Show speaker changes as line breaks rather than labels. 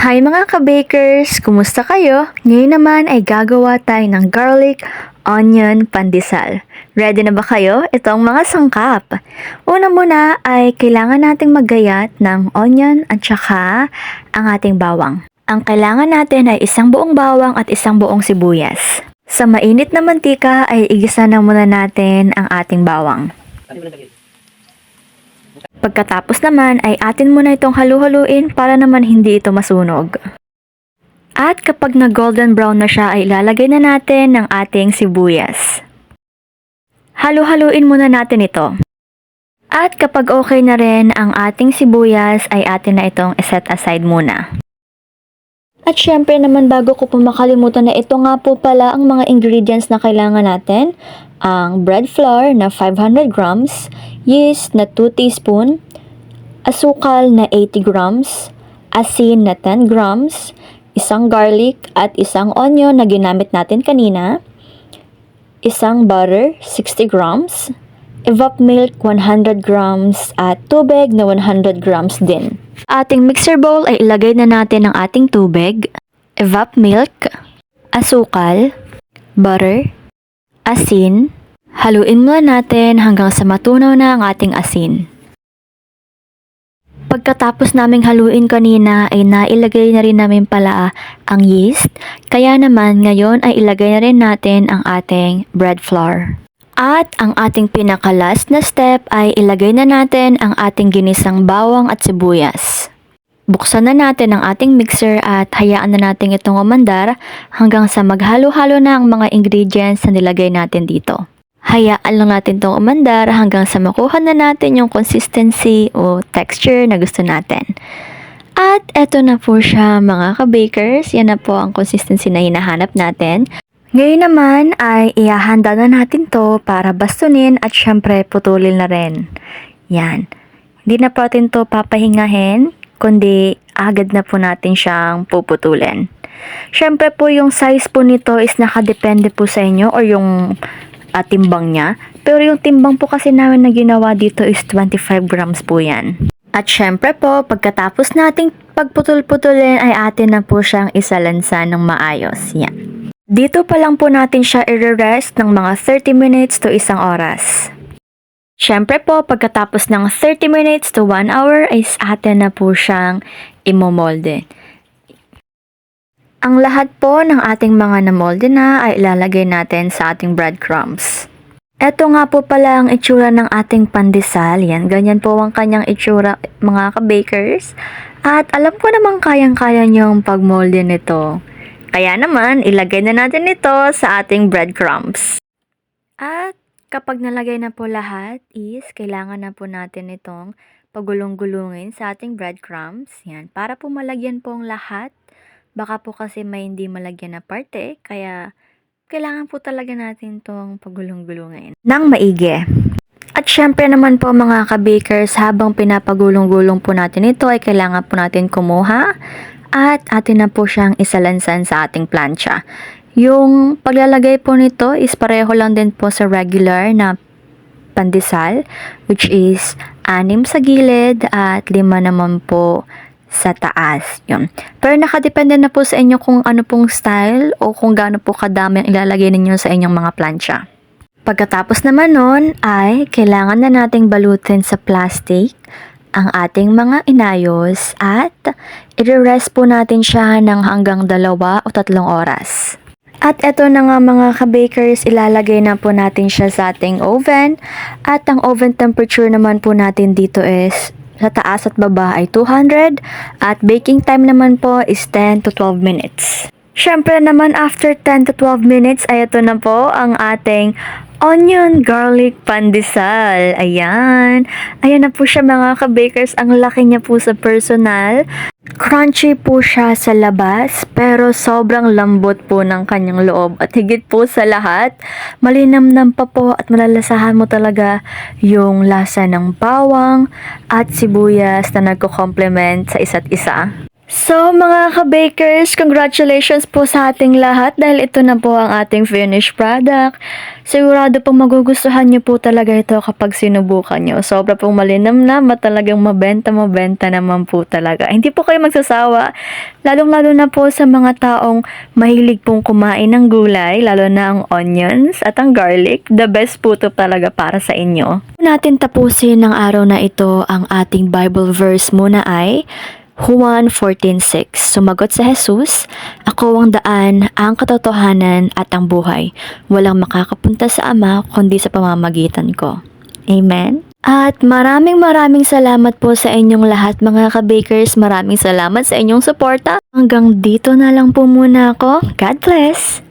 Hi mga ka-bakers! Kumusta kayo? Ngayon naman ay gagawa tayo ng garlic, onion, pandesal. Ready na ba kayo? Ito ang mga sangkap. Una muna ay kailangan nating maggayat ng onion at saka ang ating bawang. Ang kailangan natin ay isang buong bawang at isang buong sibuyas. Sa mainit na mantika ay igisa na muna natin ang ating bawang. Pagkatapos naman ay atin muna itong halu-haluin para naman hindi ito masunog. At kapag na golden brown na siya ay ilalagay na natin ng ating sibuyas. Halu-haluin muna natin ito. At kapag okay na rin ang ating sibuyas ay atin na itong set aside muna. At syempre naman bago ko po makalimutan na ito nga po pala ang mga ingredients na kailangan natin. Ang bread flour na 500 grams, yeast na 2 teaspoon, asukal na 80 grams, asin na 10 grams, isang garlic at isang onion na ginamit natin kanina, isang butter 60 grams, evap milk 100 grams at tubig na 100 grams din. Ating mixer bowl ay ilagay na natin ang ating tubig, evap milk, asukal, butter, asin. Haluin muna natin hanggang sa matunaw na ang ating asin. Pagkatapos naming haluin kanina ay nailagay na rin namin pala ang yeast, kaya naman ngayon ay ilagay na rin natin ang ating bread flour. At ang ating pinaka-last na step ay ilagay na natin ang ating ginisang bawang at sibuyas. Buksan na natin ang ating mixer at hayaan na natin itong umandar hanggang sa maghalo-halo na ang mga ingredients na nilagay natin dito. Hayaan lang natin itong umandar hanggang sa makuha na natin yung consistency o texture na gusto natin. At eto na po siya mga ka-bakers, yan na po ang consistency na hinahanap natin. Ngayon naman ay ihahanda na natin to para bastunin at syempre putulin na rin. Yan. Hindi na po natin to papahingahin, kundi agad na po natin siyang puputulin. Syempre po yung size po nito is nakadepende po sa inyo or yung timbang niya. Pero yung timbang po kasi namin na ginawa dito is 25 grams po yan. At syempre po, pagkatapos nating pagputol-putulin ay atin na po siyang isalansa ng maayos. Yan. Dito pa lang po natin siya i-rest ng mga 30 minutes to isang oras. Syempre po, pagkatapos ng 30 minutes to 1 hour ay atin na po siyang imomolde. Ang lahat po ng ating mga namolde na ay ilalagay natin sa ating breadcrumbs. Ito nga po pala ang itsura ng ating pandesal. Yan, ganyan po ang kanyang itsura mga ka-bakers. At alam ko namang kayang-kaya niyong pagmolde nito. Kaya naman, ilagay na natin ito sa ating breadcrumbs. At kapag nalagay na po lahat is kailangan na po natin itong pagulong-gulungin sa ating breadcrumbs. Yan, para po malagyan po ang lahat. Baka po kasi may hindi malagyan na parte, kaya kailangan po talaga natin itong pagulong-gulungin nang maigi. At syempre naman po mga ka-bakers, habang pinapagulong-gulong po natin ito ay kailangan po natin kumuha at atin na po siyang isalansan sa ating plancha. Yung paglalagay po nito is pareho lang din po sa regular na pandesal, which is 6 sa gilid at 5 naman po sa taas. Yun. Pero nakadepende na po sa inyo kung ano pong style o kung gaano po kadami ang ilalagay ninyo sa inyong mga plancha. Pagkatapos naman nun ay kailangan na nating balutin sa plastic ang ating mga inayos at i-rest po natin siya ng hanggang 2 o 3 oras. At eto na nga mga ka-bakers, ilalagay na po natin siya sa ating oven at ang oven temperature naman po natin dito is sa taas at baba ay 200 at baking time naman po is 10 to 12 minutes. Syempre naman after 10 to 12 minutes ay ito na po ang ating onion garlic pandesal. Ayan. Ayan na po siya mga ka-bakers. Ang laki niya po sa personal. Crunchy po siya sa labas pero sobrang lambot po ng kanyang loob. At higit po sa lahat, malinamnam pa po at malalasahan mo talaga yung lasa ng bawang at sibuyas na nagko-complement sa isa't isa. So mga ka-bakers, congratulations po sa ating lahat dahil ito na po ang ating finished product. Sigurado pong magugustuhan niyo po talaga ito kapag sinubukan niyo. Sobra pong malinamnam at talagang mabenta naman po talaga. Hindi po kayo magsasawa, lalong-lalo na po sa mga taong mahilig pong kumain ng gulay, lalo na ang onions at ang garlic. The best po ito talaga para sa inyo. Natin tapusin ng araw na ito ang ating Bible verse muna ay Juan 14:6. Sumagot si Jesus, "Ako ang daan, ang katotohanan at ang buhay. Walang makakapunta sa Ama kundi sa pamamagitan ko." Amen. At maraming salamat po sa inyong lahat mga ka-bakers. Maraming salamat sa inyong suporta. Hanggang dito na lang po muna ako. God bless!